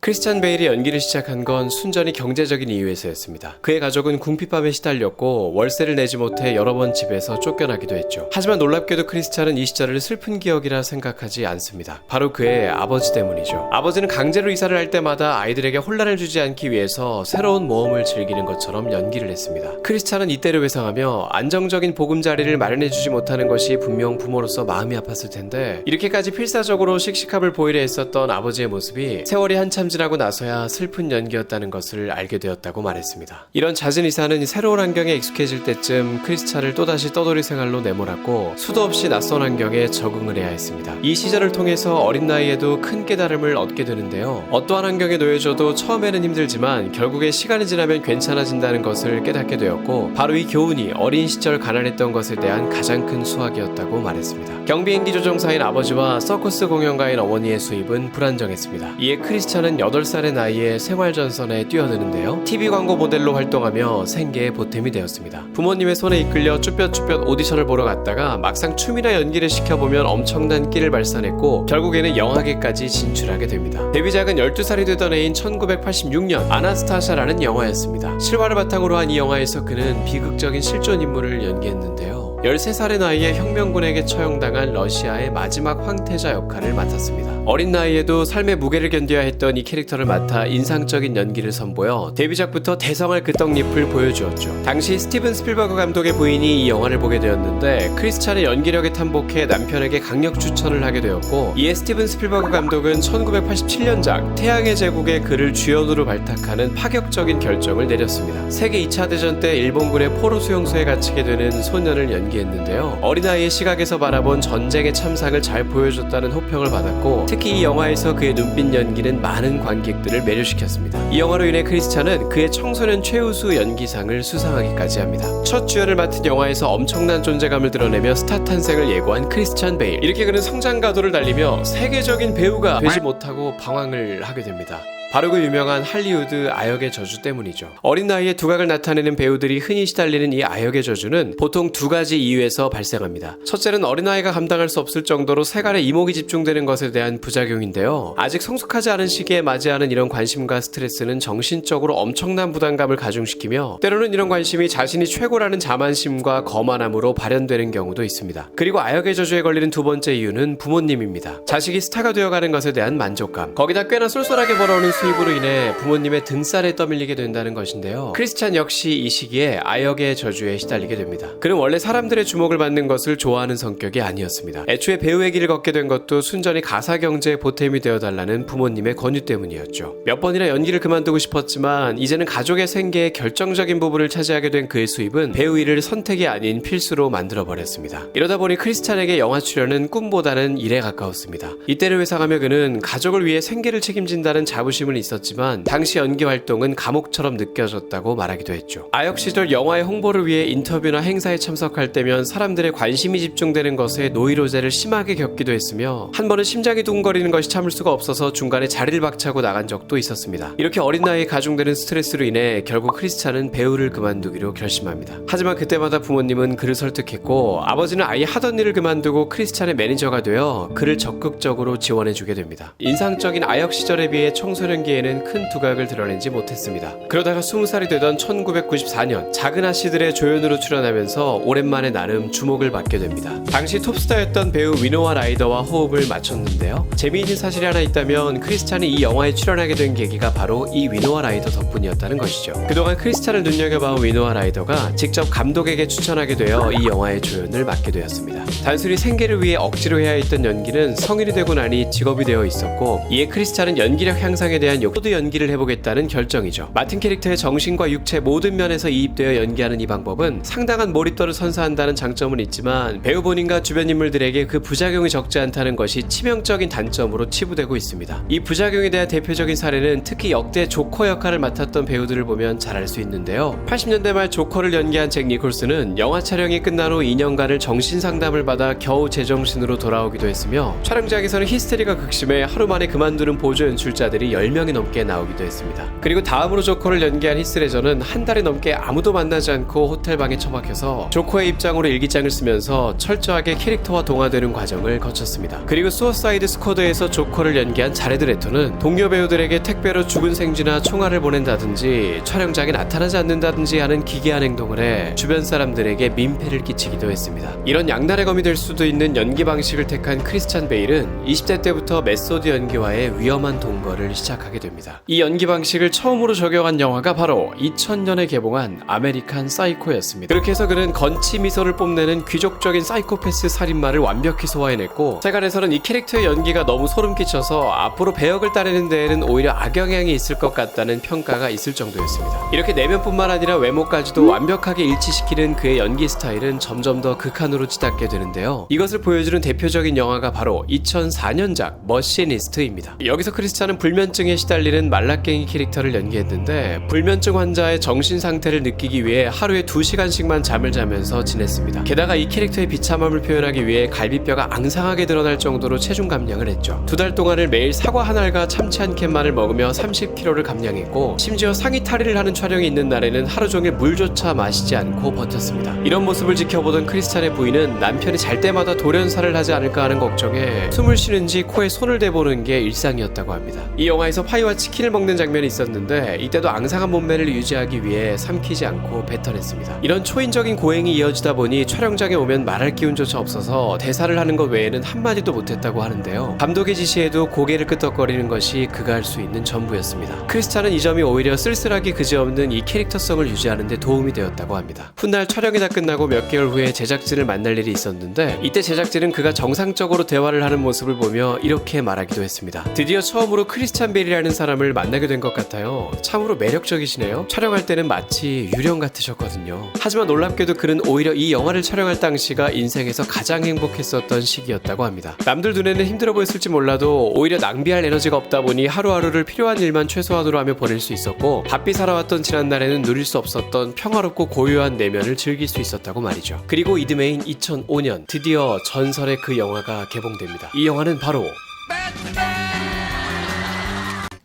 크리스찬 베일이 연기를 시작한 건 순전히 경제적인 이유에서였습니다. 그의 가족은 궁핍함에 시달렸고 월세를 내지 못해 여러 번 집에서 쫓겨나기도 했죠. 하지만 놀랍게도 크리스찬은 이 시절을 슬픈 기억이라 생각하지 않습니다. 바로 그의 아버지 때문이죠. 아버지는 강제로 이사를 할 때마다 아이들에게 혼란을 주지 않기 위해서 새로운 모험을 즐기는 것처럼 연기를 했습니다. 크리스찬은 이때를 회상하며 안정적인 보금자리를 마련해주지 못하는 것이 분명 부모로서 마음이 아팠을 텐데 이렇게까지 필사적으로 씩씩함을 보이려 했었던 아버지의 모습이 세월이 한참 지나고 나서야 슬픈 연기였다는 것을 알게 되었다고 말했습니다. 이런 잦은 이사는 새로운 환경에 익숙해질 때쯤 크리스찬을 또다시 떠돌이 생활로 내몰았고 수도 없이 낯선 환경에 적응을 해야 했습니다. 이 시절을 통해서 어린 나이에도 큰 깨달음을 얻게 되는데요. 어떠한 환경에 놓여져도 처음에는 힘들지만 결국에 시간이 지나면 괜찮아진다는 것을 깨닫게 되었고 바로 이 교훈이 어린 시절 가난했던 것에 대한 가장 큰 수학이었다고 말했습니다. 경비행기 조종사인 아버지와 서커스 공연가인 어머니의 수입은 불안정했습니다. 이에 크리스찬은 8살의 나이에 생활전선에 뛰어드는데요. TV 광고 모델로 활동하며 생계의 보탬이 되었습니다. 부모님의 손에 이끌려 쭈뼛쭈뼛 오디션을 보러 갔다가 막상 춤이나 연기를 시켜보면 엄청난 끼를 발산했고 결국에는 영화계까지 진출하게 됩니다. 데뷔작은 12살이 되던 해인 1986년 아나스타샤라는 영화였습니다. 실화를 바탕으로 한 이 영화에서 그는 비극적인 실존 인물을 연기했는데요. 13살의 나이에 혁명군에게 처형당한 러시아의 마지막 황태자 역할을 맡았습니다. 어린 나이에도 삶의 무게를 견뎌야 했던 이 캐릭터를 맡아 인상적인 연기를 선보여 데뷔작부터 대성할 그 떡잎을 보여주었죠. 당시 스티븐 스필버그 감독의 부인이 이 영화를 보게 되었는데 크리스찬의 연기력에 탐복해 남편에게 강력 추천을 하게 되었고 이에 스티븐 스필버그 감독은 1987년작 태양의 제국에 그를 주연으로 발탁하는 파격적인 결정을 내렸습니다. 세계 2차 대전 때 일본군의 포로 수용소에 갇히게 되는 소년을 연기했는데요. 어린아이의 시각에서 바라본 전쟁의 참상을 잘 보여줬다는 호평을 받았고 특히 이 영화에서 그의 눈빛 연기는 많은 관객들을 매료시켰습니다. 이 영화로 인해 크리스찬은 그의 청소년 최우수 연기상을 수상하기까지 합니다. 첫 주연을 맡은 영화에서 엄청난 존재감을 드러내며 스타 탄생을 예고한 크리스찬 베일. 이렇게 그는 성장 가도를 달리며 세계적인 배우가 되지 못하고 방황을 하게 됩니다. 바로 그 유명한 할리우드 아역의 저주 때문이죠. 어린 나이에 두각을 나타내는 배우들이 흔히 시달리는 이 아역의 저주는 보통 두 가지 이유에서 발생합니다. 첫째는 어린아이가 감당할 수 없을 정도로 세간의 이목이 집중되는 것에 대한 부작용인데요. 아직 성숙하지 않은 시기에 맞이하는 이런 관심과 스트레스는 정신적으로 엄청난 부담감을 가중시키며 때로는 이런 관심이 자신이 최고라는 자만심과 거만함으로 발현되는 경우도 있습니다. 그리고 아역의 저주에 걸리는 두 번째 이유는 부모님입니다. 자식이 스타가 되어가는 것에 대한 만족감, 거기다 꽤나 쏠쏠하게 벌어오는 수입으로 인해 부모님의 등살에 떠밀리게 된다는 것인데요. 크리스찬 역시 이 시기에 아역의 저주에 시달리게 됩니다. 그는 원래 사람들의 주목을 받는 것을 좋아하는 성격이 아니었습니다. 애초에 배우의 길을 걷게 된 것도 순전히 가사 경제의 보탬이 되어달라는 부모님의 권유 때문이었죠. 몇 번이나 연기를 그만두고 싶었지만 이제는 가족의 생계의 결정적인 부분을 차지하게 된 그의 수입은 배우 일을 선택이 아닌 필수로 만들어버렸습니다. 이러다 보니 크리스찬에게 영화 출연은 꿈보다는 일에 가까웠습니다. 이때를 회상하며 그는 가족을 위해 생계를 책임진다는 자부심은 있었지만 당시 연기 활동은 감옥처럼 느껴졌다고 말하기도 했죠. 아역 시절 영화의 홍보를 위해 인터뷰나 행사에 참석할 때면 사람들의 관심이 집중되는 것에 노이로제를 심하게 겪기도 했으며 한 번은 심장이 두근거리는 것이 참을 수가 없어서 중간에 자리를 박차고 나간 적도 있었습니다. 이렇게 어린 나이에 가중되는 스트레스로 인해 결국 크리스찬은 배우를 그만두기로 결심합니다. 하지만 그때마다 부모님은 그를 설득했고 아버지는 아예 하던 일을 그만두고 크리스찬의 매니저가 되어 그를 적극적으로 지원해주게 됩니다. 인상적인 아역 시절에 비해 청소년기에는 큰 두각을 드러내지 못했습니다. 그러다가 20살이 되던 1994년 작은 아씨들의 조연으로 출연하면서 오랜만에 나름 주목을 받게 됩니다. 당시 톱스타였던 배우 위노아 라이더와 호흡을 맞췄는데요. 재미있는 사실이 하나 있다면 크리스찬이 이 영화에 출연하게 된 계기가 바로 이 위노아 라이더 덕분이었다는 것이죠. 그동안 크리스찬을 눈여겨봐온 위노아 라이더가 직접 감독에게 추천하게 되어 이 영화의 조연을 맡게 되었습니다. 단순히 생계를 위해 억지로 해야 했던 연기는 성인이 되고 나니 직업이 되어 있었고 이에 크리스찬은 연기력 향상에 대한 욕도 연기를 해보겠다는 결정이죠. 맡은 캐릭터의 정신과 육체 모든 면에서 이입되어 연기하는 이 방법은 상당한 몰입도를 선사한다는 장점은 있지만 배우 본인과 주변 인물들에게 그 부작용이 적지 않다는 것이 치명적인 단점으로 치부되고 있습니다. 이 부작용에 대한 대표적인 사례는 특히 역대 조커 역할을 맡았던 배우들을 보면 잘 알 수 있는데요. 80년대 말 조커를 연기한 잭 니콜슨은 영화 촬영이 끝난 후 2년간을 정신상담을 받아 겨우 제정신으로 돌아오기도 했으며 촬영장에서는 히스테리가 극심해 하루 만에 그만두는 보조 연출자들이 10명 10명이 넘게 나오기도 했습니다. 그리고 다음으로 조커를 연기한 히스 레저는 한 달이 넘게 아무도 만나지 않고 호텔방에 처박혀서 조커의 입장으로 일기장을 쓰면서 철저하게 캐릭터와 동화되는 과정을 거쳤습니다. 그리고 수어사이드 스쿼드에서 조커를 연기한 자레드 레토는 동료 배우들에게 택배로 죽은 생쥐나 총알을 보낸다든지 촬영장에 나타나지 않는다든지 하는 기괴한 행동을 해 주변 사람들에게 민폐를 끼치기도 했습니다. 이런 양날의 검이 될 수도 있는 연기 방식을 택한 크리스찬 베일은 20대 때부터 메소드 연기와의 위험한 동거를 시작하게 됩니다. 이 연기 방식을 처음으로 적용한 영화가 바로 2000년에 개봉한 아메리칸 사이코였습니다. 그렇게 해서 그는 건치 미소를 뽐내는 귀족적인 사이코패스 살인마를 완벽히 소화해냈고, 세간에서는 이 캐릭터의 연기가 너무 소름 끼쳐서 앞으로 배역을 따내는 데에는 오히려 악영향이 있을 것 같다는 평가가 있을 정도였습니다. 이렇게 내면뿐만 아니라 외모까지도 완벽하게 일치시키는 그의 연기 스타일은 점점 더 극한으로 치닫게 되는데요. 이것을 보여주는 대표적인 영화가 바로 2004년작 머시니스트입니다. 여기서 크리스찬은 불면증에 시달리는 말라깽이 캐릭터를 연기했는데, 불면증 환자의 정신 상태를 느끼기 위해 하루에 2시간씩만 잠을 자면서 지냈습니다. 게다가 이 캐릭터의 비참함을 표현하기 위해 갈비뼈가 앙상하게 드러날 정도로 체중 감량을 했죠. 2달 동안을 매일 사과 한 알과 참치 한 캔만을 먹으며 30kg를 감량했고, 심지어 상의 탈의를 하는 촬영이 있는 날에는 하루 종일 물조차 마시지 않고 버텼습니다. 이런 모습을 지켜보던 크리스찬의 부인은 남편이 잘 때마다 돌연사를 하지 않을까 하는 걱정에 숨을 쉬는지 코에 손을 대보는 게 일상이었다고 합니다. 이 영화에서 파이와 치킨을 먹는 장면이 있었는데, 이때도 앙상한 몸매를 유지하기 위해 삼키지 않고 뱉어냈습니다. 이런 초인적인 고행이 이어지다 보니 촬영장에 오면 말할 기운조차 없어서 대사를 하는 것 외에는 한마디도 못했다고 하는데요. 감독의 지시에도 고개를 끄덕거리는 것이 그가 할 수 있는 전부였습니다. 크리스찬은 이 점이 오히려 쓸쓸하기 그지없는 이 캐릭터성을 유지하는 데 도움이 되었다고 합니다. 훗날 촬영이 다 끝나고 몇 개월 후에 제작진을 만날 일이 있었는데, 이때 제작진은 그가 정상적으로 대화를 하는 모습을 보며 이렇게 말하기도 했습니다. 드디어 처음으로 크리스찬 베일이라는 사람을 만나게 된 것 같아요. 참으로 매력적이시네요. 촬영할 때는 마치 유령 같으셨거든요. 하지만 놀랍게도 그는 오히려 이 영화를 촬영할 당시가 인생에서 가장 행복했었던 시기였다고 합니다. 남들 눈에는 힘들어 보였을지 몰라도 오히려 낭비할 에너지가 없다 보니 하루하루를 필요한 일만 최소한으로 하며 보낼 수 있었고, 바삐 살아왔던 지난날에는 누릴 수 없었던 평화롭고 고요한 내면을 즐길 수 있었다고 말이죠. 그리고 이듬해인 2005년 드디어 전설의 그 영화가 개봉됩니다. 이 영화는 바로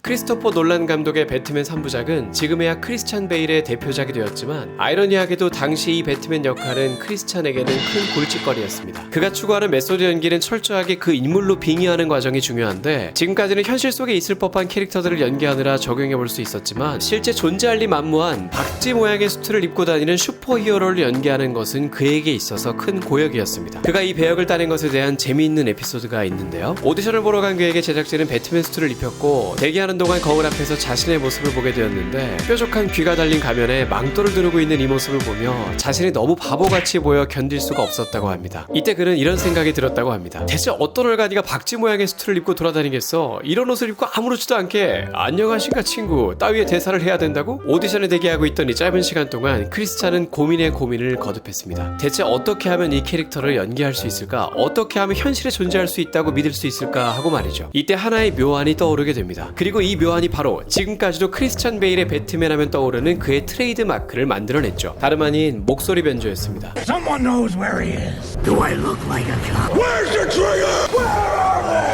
크리스토퍼 놀란 감독의 배트맨 3부작은 지금에야 크리스찬 베일의 대표작이 되었지만, 아이러니하게도 당시 이 배트맨 역할은 크리스찬에게는 큰 골칫거리였습니다. 그가 추구하는 메소드 연기는 철저하게 그 인물로 빙의하는 과정이 중요한데, 지금까지는 현실 속에 있을 법한 캐릭터들을 연기하느라 적용해볼 수 있었지만, 실제 존재할 리 만무한 박쥐 모양의 수트를 입고 다니는 슈퍼히어로를 연기하는 것은 그에게 있어서 큰 고역이었습니다. 그가 이 배역을 따낸 것에 대한 재미있는 에피소드가 있는데요. 오디션을 보러 간 그에게 제작진은 배트맨 수트를 입혔고, 대기하는 동안 거울 앞에서 자신의 모습을 보게 되었는데, 뾰족한 귀가 달린 가면에 망토를 두르고 있는 이 모습을 보며 자신이 너무 바보같이 보여 견딜 수가 없었다고 합니다. 이때 그는 이런 생각이 들었다고 합니다. 대체 어떤 얼간이가 박쥐 모양의 수트를 입고 돌아다니겠어? 이런 옷을 입고 아무렇지도 않게 안녕하신가 친구 따위의 대사를 해야 된다고? 오디션에 대기하고 있던 이 짧은 시간 동안 크리스찬은 고민에 고민을 거듭했습니다. 대체 어떻게 하면 이 캐릭터를 연기할 수 있을까? 어떻게 하면 현실에 존재할 수 있다고 믿을 수 있을까 하고 말이죠. 이때 하나의 묘안이 떠오르게 됩니다. 그리고 이 묘안이 바로 지금까지도 크리스찬 베일의 배트맨 하면 떠오르는 그의 트레이드 마크를 만들어냈죠. 다름 아닌 목소리 변조였습니다. Someone knows where he is. Do I look like a cop? Where's the trigger?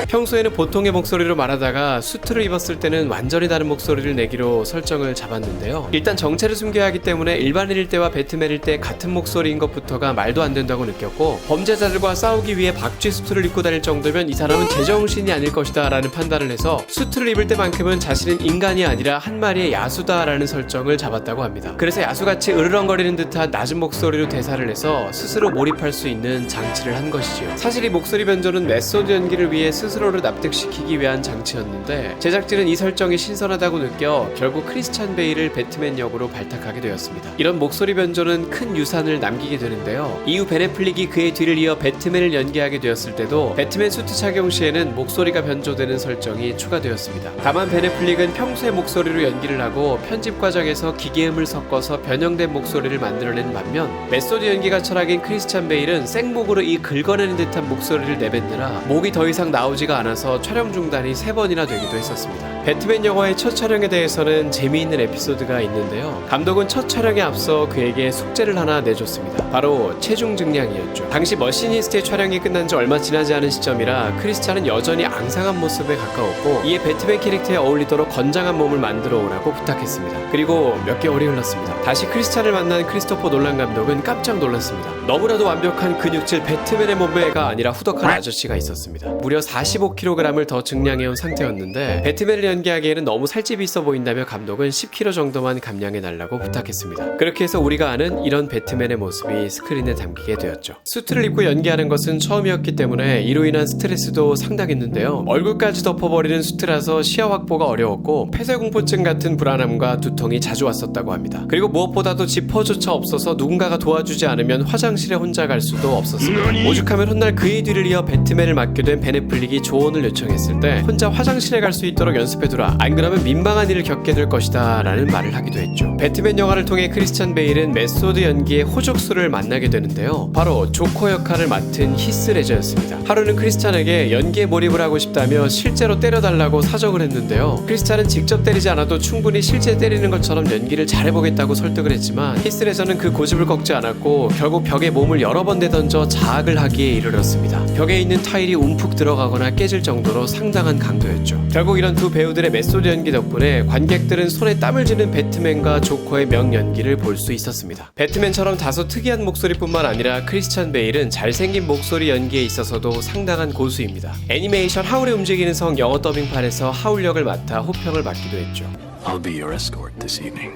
평소에는 보통의 목소리로 말하다가 수트를 입었을 때는 완전히 다른 목소리를 내기로 설정을 잡았는데요. 일단 정체를 숨겨야 하기 때문에 일반인일 때와 배트맨일 때 같은 목소리인 것부터가 말도 안 된다고 느꼈고, 범죄자들과 싸우기 위해 박쥐 수트를 입고 다닐 정도면 이 사람은 제정신이 아닐 것이다 라는 판단을 해서, 수트를 입을 때만큼은 자신은 인간이 아니라 한 마리의 야수다 라는 설정을 잡았다고 합니다. 그래서 야수같이 으르렁거리는 듯한 낮은 목소리로 대사를 해서 스스로 몰입할 수 있는 장치를 한 것이지요. 사실 이 목소리 변조는 메소드 연기를 위해 스스로를 납득시키기 위한 장치였는데, 제작진은 이 설정이 신선하다고 느껴 결국 크리스찬 베일을 배트맨 역으로 발탁하게 되었습니다. 이런 목소리 변조는 큰 유산을 남기게 되는데요. 이후 벤 애플릭이 그의 뒤를 이어 배트맨을 연기하게 되었을 때도 배트맨 수트 착용 시에는 목소리가 변조되는 설정이 추가되었습니다. 다만 벤 애플릭은 평소의 목소리로 연기를 하고 편집 과정에서 기계음을 섞어서 변형된 목소리를 만들어낸 반면, 메소드 연기가 철학인 크리스찬 베일은 생목으로 이 긁어내는 듯한 목소리를 내뱉느라 목이 더 이상 나오지가 않아서 촬영 중단이 3번이나 되기도 했었습니다. 배트맨 영화의 첫 촬영에 대해서는 재미있는 에피소드가 있는데요. 감독은 첫 촬영에 앞서 그에게 숙제를 하나 내줬습니다. 바로 체중 증량이었죠. 당시 머시니스트의 촬영이 끝난 지 얼마 지나지 않은 시점이라 크리스찬은 여전히 앙상한 모습에 가까웠고, 이에 배트맨 캐릭터에 어울리도록 건장한 몸을 만들어 오라고 부탁했습니다. 그리고 몇 개월이 흘렀습니다. 다시 크리스찬을 만난 크리스토퍼 놀란 감독은 깜짝 놀랐습니다. 너무나도 완벽한 근육질 배트맨의 몸매가 아니라 후덕한 아저씨가 있었습니다. 무려 45kg을 더 증량해온 상태였는데, 배트맨을 연기하기에는 너무 살집이 있어 보인다며 감독은 10kg 정도만 감량해달라고 부탁했습니다. 그렇게 해서 우리가 아는 이런 배트맨의 모습이 스크린에 담기게 되었죠. 수트를 입고 연기하는 것은 처음이었기 때문에 이로 인한 스트레스도 상당했는데요. 얼굴까지 덮어버리는 수트라서 시야 확보가 어려웠고, 폐쇄공포증 같은 불안함과 두통이 자주 왔었다고 합니다. 그리고 무엇보다도 지퍼조차 없어서 누군가가 도와주지 않으면 화장실에 혼자 갈 수도 없었습니다. 오죽하면 훗날 그의 뒤를 이어 배트맨을 맡게 된 벤 애플릭이 조언을 요청했을 때 혼자 화장실에 갈 수 있도록 연습해두라, 안 그러면 민망한 일을 겪게 될 것이다 라는 말을 하기도 했죠. 배트맨 영화를 통해 크리스찬 베일은 메소드 연기의 호족수를 만나게 되는데요. 바로 조커 역할을 맡은 히스 레저였습니다. 하루는 크리스찬에게 연기에 몰입을 하고 싶다며 실제로 때려달라고 사정을 했는데요. 크리스찬은 직접 때리지 않아도 충분히 실제 때리는 것처럼 연기를 잘해보겠다고 설득을 했지만, 히스 레저는 그 고집을 꺾지 않았고 결국 벽에 몸을 여러 번 내던져 자학을 하기에 이르렀습니다. 벽에 있는 타일이 움푹 들어가거나 깨질 정도로 상당한 강도였죠. 결국 이런 두 배우들의 메소드 연기 덕분에 관객들은 손에 땀을 쥐는 배트맨과 조커의 명연기를 볼 수 있었습니다. 배트맨처럼 다소 특이한 목소리뿐만 아니라 크리스찬 베일은 잘생긴 목소리 연기에 있어서도 상당한 고수입니다. 애니메이션 하울의 움직이는 성 영어 더빙판에서 하울 역을 맡아 호평을 받기도 했죠. I'll be your escort this evening.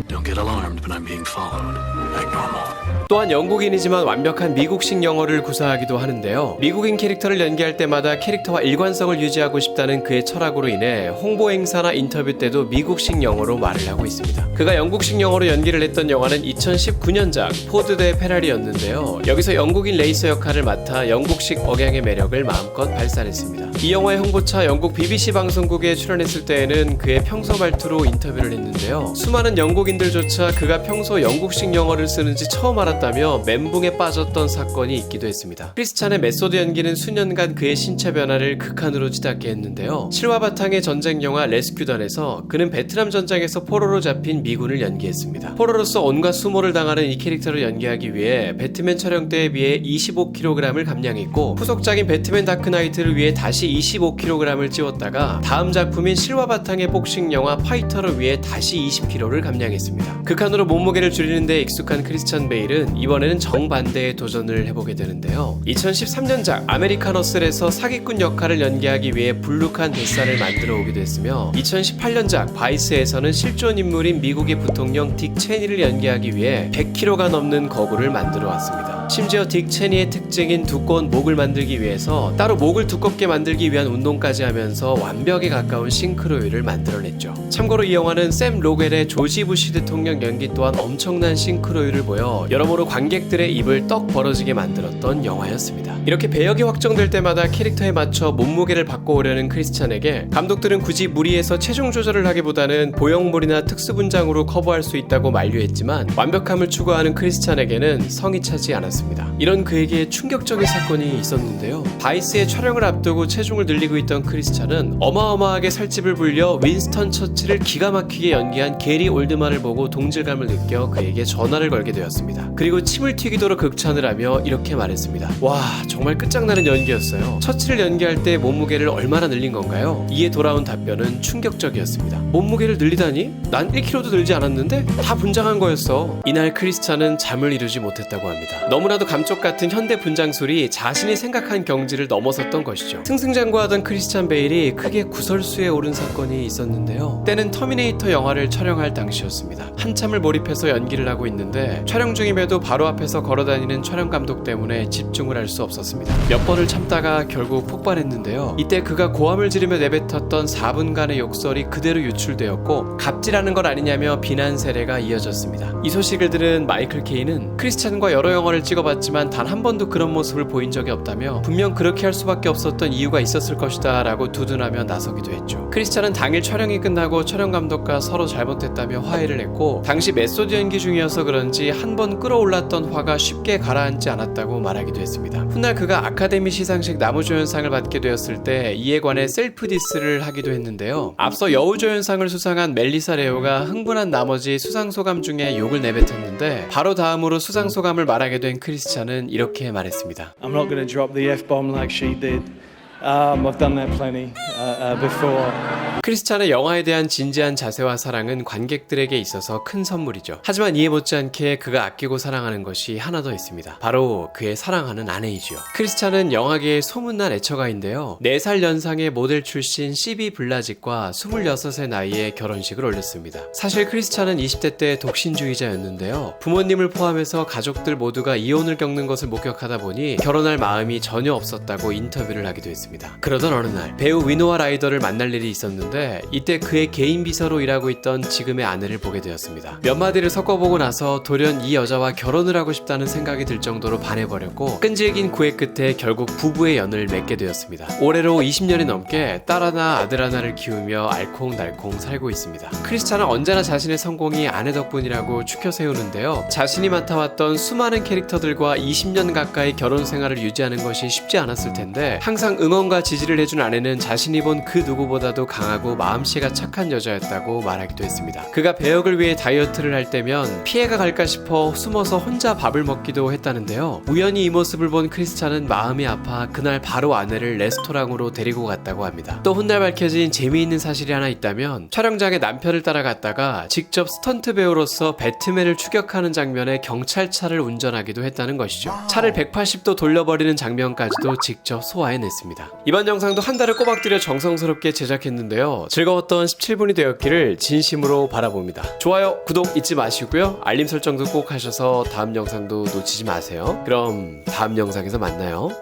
Don't get alarmed when I'm being followed, like normal. 또한 영국인이지만 완벽한 미국식 영어를 구사하기도 하는데요. 미국인 캐릭터를 연기할 때마다 캐릭터와 일관성을 유지하고 싶다는 그의 철학으로 인해 홍보 행사나 인터뷰 때도 미국식 영어로 말을 하고 있습니다. 그가 영국식 영어로 연기를 했던 영화는 2019년작 포드 대 페라리였는데요. 여기서 영국인 레이서 역할을 맡아 영국식 억양의 매력을 마음껏 발산했습니다. 이 영화의 홍보차 영국 BBC 방송국에 출연했을 때에는 그의 평소 말투로 인터뷰를 했는데요. 수많은 영국인들조차 그가 평소 영국식 영어를 쓰는지 처음 알았다며 멘붕에 빠졌던 사건이 있기도 했습니다. 크리스찬의 메소드 연기는 수년간 그의 신체 변화를 극한으로 짙게 했는데요. 실화 바탕의 전쟁 영화 레스큐단에서 그는 베트남 전쟁에서 포로로 잡힌 미군을 연기했습니다. 포로로서 온갖 수모를 당하는 이 캐릭터를 연기하기 위해 배트맨 촬영 때에 비해 25kg을 감량했고, 후속작인 배트맨 다크나이트를 위해 다시 25kg을 찌웠다가 다음 작품인 실화 바탕의 복싱 영화 파이터를 위해 다시 20kg를 감량했습니다. 극한으로 몸무게를 줄이는 데 익숙한 크리스찬 베일은 이번에는 정반대의 도전을 해보게 되는데요. 2013년작 아메리칸 허슬에서 사기꾼 역할을 연기하기 위해 불룩한 뱃살을 만들어 오기도 했으며, 2018년작 바이스에서는 실존 인물인 미국의 부통령 딕 체니를 연기하기 위해 100kg가 넘는 거구를 만들어 왔습니다. 심지어 딕 체니의 특징인 두꺼운 목을 만들기 위해서 따로 목을 두껍게 만들기 위한 운동까지 하면서 완벽에 가까운 싱크로율을 만들어냈죠. 참고로 이 영화는 샘 로겔의 조지 부시 대통령 연기 또한 엄청난 싱크로율을 보여 여러모로 관객들의 입을 떡 벌어지게 만들었던 영화였습니다. 이렇게 배역이 확정될 때마다 캐릭터에 맞춰 몸무게를 바꿔오려는 크리스찬에게 감독들은 굳이 무리해서 체중 조절을 하기보다는 보형물이나 특수분장으로 커버할 수 있다고 만류했지만, 완벽함을 추구하는 크리스찬에게는 성이 차지 않았습니다. 이런 그에게 충격적인 사건이 있었는데요. 바이스의 촬영을 앞두고 체중을 늘리고 있던 크리스찬은 어마어마하게 살집을 불려 윈스턴 처칠을 기가 막히게 연기한 게리 올드만을 보고 동질감을 느껴 그에게 전화를 걸게 되었습니다. 그리고 침을 튀기도록 극찬을 하며 이렇게 말했습니다. 와, 정말 끝장나는 연기였어요. 처칠을 연기할 때 몸무게를 얼마나 늘린 건가요? 이에 돌아온 답변은 충격적이었습니다. 몸무게를 늘리다니? 난 1kg도 늘지 않았는데? 다 분장한 거였어. 이날 크리스찬은 잠을 이루지 못했다고 합니다. 너무나도 감쪽 같은 현대 분장술이 자신이 생각한 경지를 넘어섰던 것이죠. 승승장구하던 크리스찬 베일이 크게 구설수에 오른 사건이 있었는데요. 때는 터미네이터 영화를 촬영할 당시였습니다. 한참을 몰입해서 연기를 하고 있는데 촬영 중임에도 바로 앞에서 걸어다니는 촬영 감독 때문에 집중을 할 수 없었습니다. 몇 번을 참다가 결국 폭발했는데요. 이때 그가 고함을 지르며 내뱉었던 4분간의 욕설이 그대로 유출되었고, 갑질하는 것 아니냐며 비난 세례가 이어졌습니다. 이 소식을 들은 마이클 케인은 크리스찬과 여러 영화를 찍어 찍어봤지만 단 한 번도 그런 모습을 보인 적이 없다며 분명 그렇게 할 수밖에 없었던 이유가 있었을 것이다 라고 두둔하며 나서기도 했죠. 크리스찬은 당일 촬영이 끝나고 촬영 감독과 서로 잘못했다며 화해를 했고 당시 메소드 연기 중이어서 그런지 한 번 끌어올랐던 화가 쉽게 가라앉지 않았다고 말하기도 했습니다. 훗날 그가 아카데미 시상식 나무조연상을 받게 되었을 때 이에 관해 셀프 디스를 하기도 했는데요. 앞서 여우조연상을 수상한 멜리사 레오가 흥분한 나머지 수상소감 중에 욕을 내뱉었는데 바로 다음으로 수상소감을 말하게 된 크리스찬은 이렇게 말했습니다. I'm not going to drop the F-bomb like she did. I've done that plenty before. 크리스찬의 영화에 대한 진지한 자세와 사랑은 관객들에게 있어서 큰 선물이죠. 하지만 이에 못지않게 그가 아끼고 사랑하는 것이 하나 더 있습니다. 바로 그의 사랑하는 아내이지요. 크리스찬은 영화계의 소문난 애처가인데요. 4살 연상의 모델 출신 시비 블라짓과 26의 나이에 결혼식을 올렸습니다. 사실 크리스찬은 20대 때 독신주의자였는데요. 부모님을 포함해서 가족들 모두가 이혼을 겪는 것을 목격하다 보니 결혼할 마음이 전혀 없었다고 인터뷰를 하기도 했습니다. 그러던 어느 날 배우 위노아 라이더를 만날 일이 있었는데 이때 그의 개인 비서로 일하고 있던 지금의 아내를 보게 되었습니다. 몇 마디를 섞어보고 나서 돌연 이 여자와 결혼을 하고 싶다는 생각이 들 정도로 반해버렸고 끈질긴 구애 끝에 결국 부부의 연을 맺게 되었습니다. 올해로 20년이 넘게 딸 하나 아들 하나를 키우며 알콩달콩 살고 있습니다. 크리스찬은 언제나 자신의 성공이 아내 덕분이라고 추켜 세우는데요. 자신이 맡아왔던 수많은 캐릭터들과 20년 가까이 결혼 생활을 유지하는 것이 쉽지 않았을 텐데 항상 응원과 지지를 해준 아내는 자신이 본 그 누구보다도 강하고 마음씨가 착한 여자였다고 말하기도 했습니다. 그가 배역을 위해 다이어트를 할 때면 피해가 갈까 싶어 숨어서 혼자 밥을 먹기도 했다는데요. 우연히 이 모습을 본 크리스찬은 마음이 아파 그날 바로 아내를 레스토랑으로 데리고 갔다고 합니다. 또 훗날 밝혀진 재미있는 사실이 하나 있다면 촬영장에 남편을 따라갔다가 직접 스턴트 배우로서 배트맨을 추격하는 장면에 경찰차를 운전하기도 했다는 것이죠. 차를 180도 돌려버리는 장면까지도 직접 소화해냈습니다. 이번 영상도 한 달을 꼬박 들여 정성스럽게 제작했는데요. 즐거웠던 17분이 되었기를 진심으로 바라봅니다. 좋아요, 구독 잊지 마시고요. 알림 설정도 꼭 하셔서 다음 영상도 놓치지 마세요. 그럼 다음 영상에서 만나요.